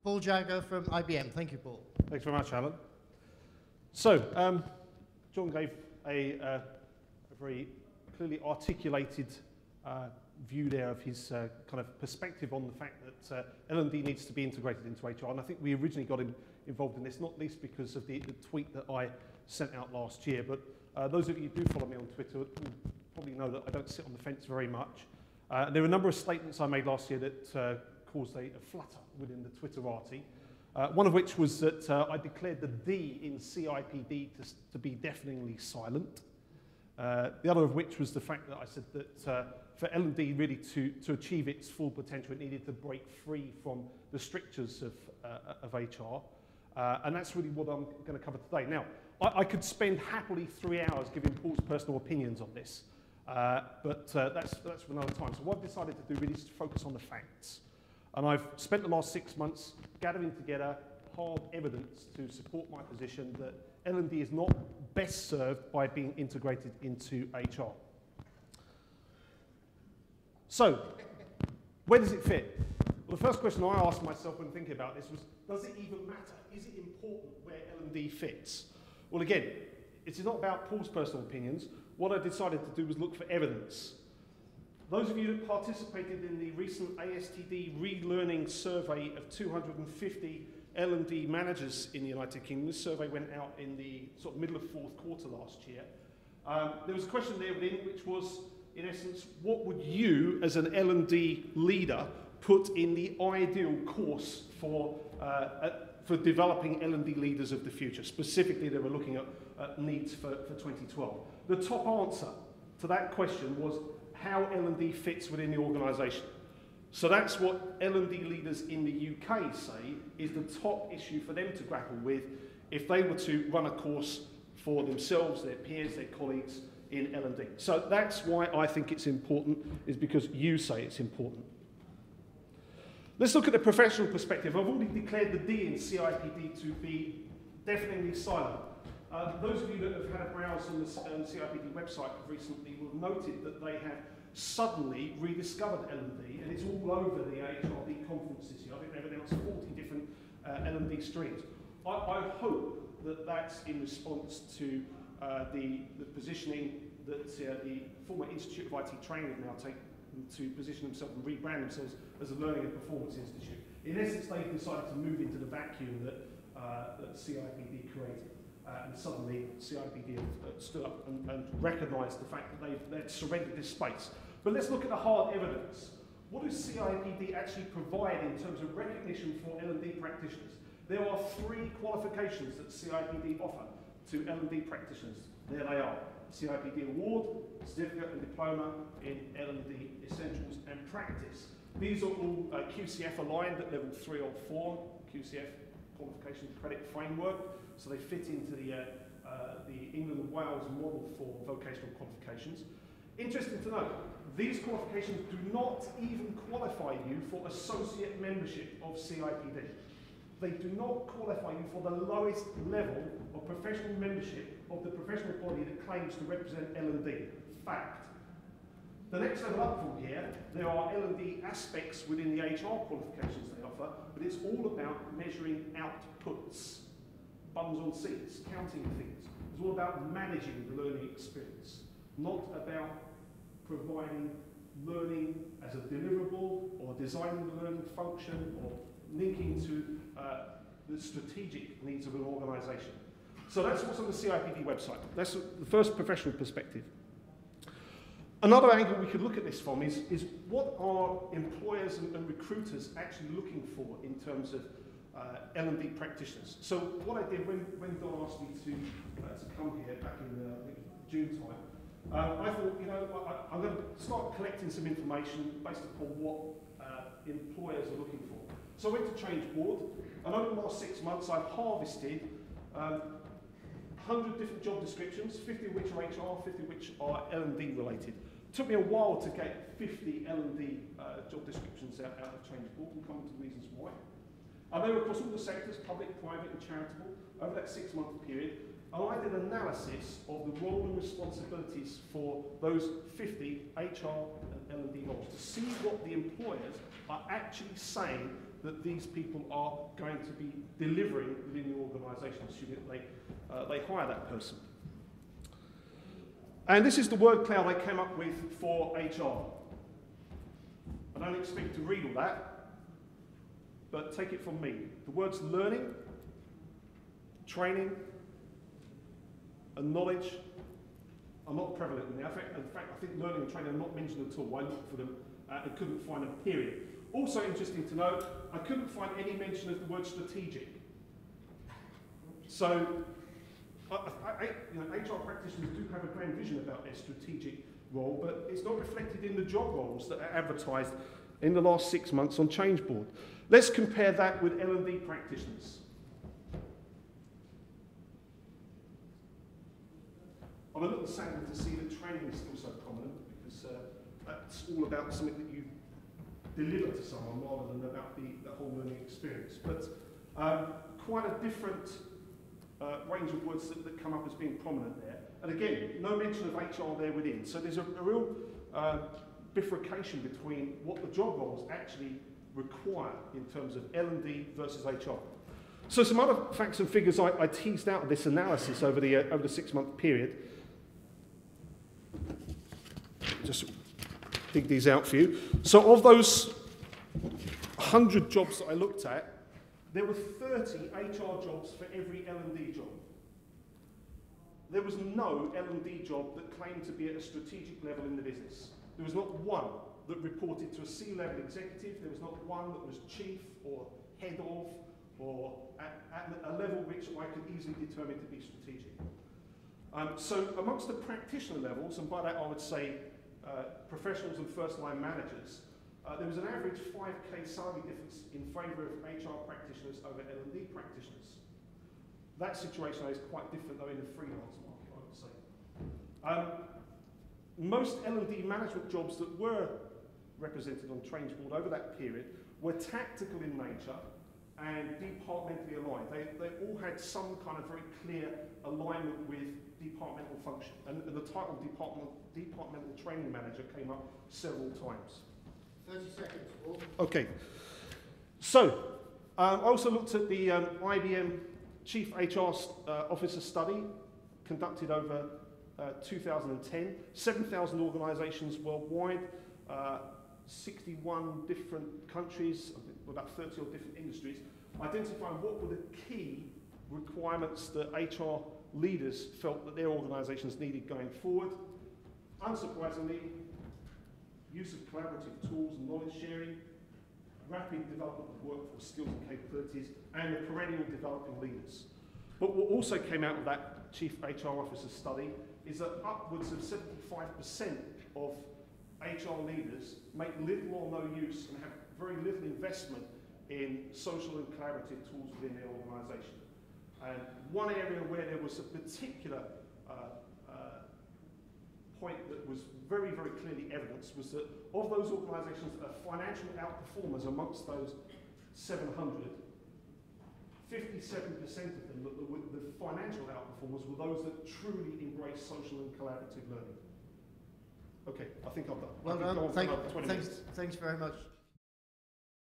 Paul Jagger from IBM. Thank you, Paul. Thanks very much, Alan. So, John gave a very clearly articulated view there of his kind of perspective on the fact that L&D needs to be integrated into HR. And I think we originally got involved in this, not least because of the tweet that I sent out last year. But those of you who do follow me on Twitter will probably know that I don't sit on the fence very much. There were a number of statements I made last year that caused a flutter within the Twitterati. One of which was that I declared the D in CIPD to be deafeningly silent. The other of which was the fact that I said that for L&D really to achieve its full potential, it needed to break free from the strictures of HR. And that's really what I'm going to cover today. Now, I could spend happily 3 hours giving Paul's personal opinions on this, but that's for another time. So what I've decided to do really is to focus on the facts. And I've spent the last 6 months gathering together hard evidence to support my position that L&D is not best served by being integrated into HR. So, where does it fit? Well, the first question I asked myself when thinking about this was, does it even matter? Is it important where L&D fits? Well, again, it's not about Paul's personal opinions. What I decided to do was look for evidence. Those of you that participated in the recent ASTD relearning survey of 250 L&D managers in the United Kingdom, this survey went out in the sort of middle of fourth quarter last year. There was a question there within which was, in essence, what would you, as an L&D leader, put in the ideal course for developing L&D leaders of the future? Specifically, they were looking at needs for 2012. The top answer to that question was how L&D fits within the organisation. So that's what L&D leaders in the UK say is the top issue for them to grapple with if they were to run a course for themselves, their peers, their colleagues in L&D. So that's why I think it's important, is because you say it's important. Let's look at the professional perspective. I've already declared the D in CIPD to be deafeningly silent. Those of you that have had a browse on the CIPD website recently will have noted that they have suddenly rediscovered L&D, and it's all over the HRD conference this year. I think they've announced 40 different L&D streams. I hope that that's in response to the positioning that the former Institute of IT Training have now taken to position themselves and rebrand themselves as a learning and performance institute. In essence, they've decided to move into the vacuum that CIPD created. And suddenly CIPD have stood up and recognised the fact that they've surrendered this space. But let's look at the hard evidence. What does CIPD actually provide in terms of recognition for L&D practitioners? There are 3 qualifications that CIPD offer to L&D practitioners. There they are. CIPD Award, Certificate and Diploma in L&D Essentials and Practice. These are all QCF aligned at level 3 or 4, QCF Qualifications Credit Framework. So they fit into the England and Wales model for vocational qualifications. Interesting to note, these qualifications do not even qualify you for associate membership of CIPD. They do not qualify you for the lowest level of professional membership of the professional body that claims to represent L&D. Fact. The next level up from here, there are L&D aspects within the HR qualifications they offer, but it's all about measuring outputs. Bums on seats, counting things. It's all about managing the learning experience, not about providing learning as a deliverable or designing the learning function or linking to the strategic needs of an organisation. So that's what's on the CIPD website. That's the first professional perspective. Another angle we could look at this from is what are employers and recruiters actually looking for in terms of L&D practitioners. So what I did when Don asked me to come here back in June time, I thought, you know, I'm going to start collecting some information based upon what employers are looking for. So I went to Change Board, and over the last 6 months I've harvested 100 different job descriptions, 50 of which are HR, 50 of which are L&D related. It took me a while to get 50 L&D job descriptions out of Change Board, and come to the reasons why. And they were across all the sectors, public, private and charitable, over that 6-month period. and I did an analysis of the role and responsibilities for those 50 HR and L&D roles to see what the employers are actually saying that these people are going to be delivering within the organisation, assuming they hire that person. And this is the word cloud I came up with for HR. I don't expect you to read all that, but take it from me. The words learning, training, and knowledge are not prevalent in there. In fact, I think learning and training are not mentioned at all. I looked for them and couldn't find a period. Also interesting to note, I couldn't find any mention of the word strategic. So, HR practitioners do have a grand vision about their strategic role, but it's not reflected in the job roles that are advertised in the last 6 months on Change Board. Let's compare that with L&D practitioners. I'm a little saddened to see that training is still so prominent, because that's all about something that you deliver to someone rather than about the whole learning experience. But quite a different range of words that come up as being prominent there. And again, no mention of HR there within. So there's a real bifurcation between what the job roles actually require in terms of L&D versus HR. So some other facts and figures I teased out of this analysis over the 6-month period. Just dig these out for you. So of those 100 jobs that I looked at, there were 30 HR jobs for every L&D job. There was no L&D job that claimed to be at a strategic level in the business. There was not one that reported to a C-level executive. There was not one that was chief or head of or at a level which I could easily determine to be strategic. So amongst the practitioner levels, and by that I would say professionals and first-line managers, there was an average 5k salary difference in favour of HR practitioners over L&D practitioners. That situation is quite different though in the freelance market, I would say. Most L&D management jobs that were represented on Change Board over that period were tactical in nature and departmentally aligned. They all had some kind of very clear alignment with departmental function. And the title departmental training manager came up several times. 30 seconds, Paul. Okay. So, I also looked at the IBM Chief HR Officer study conducted over 2010. 7,000 organisations worldwide, 61 different countries, I think about 30 odd different industries, identifying what were the key requirements that HR leaders felt that their organisations needed going forward. Unsurprisingly, use of collaborative tools and knowledge sharing, rapid development of workforce skills and capabilities, and the perennial developing leaders. But what also came out of that Chief HR Officer study is that upwards of 75% of HR leaders make little or no use and have very little investment in social and collaborative tools within their organisation. And one area where there was a particular point that was very, very clearly evidenced was that of those organisations that are financial outperformers amongst those 700, 57% of them, the financial outperformers, were those that truly embrace social and collaborative learning. Okay, I think I'm done. Well done. Thanks very much.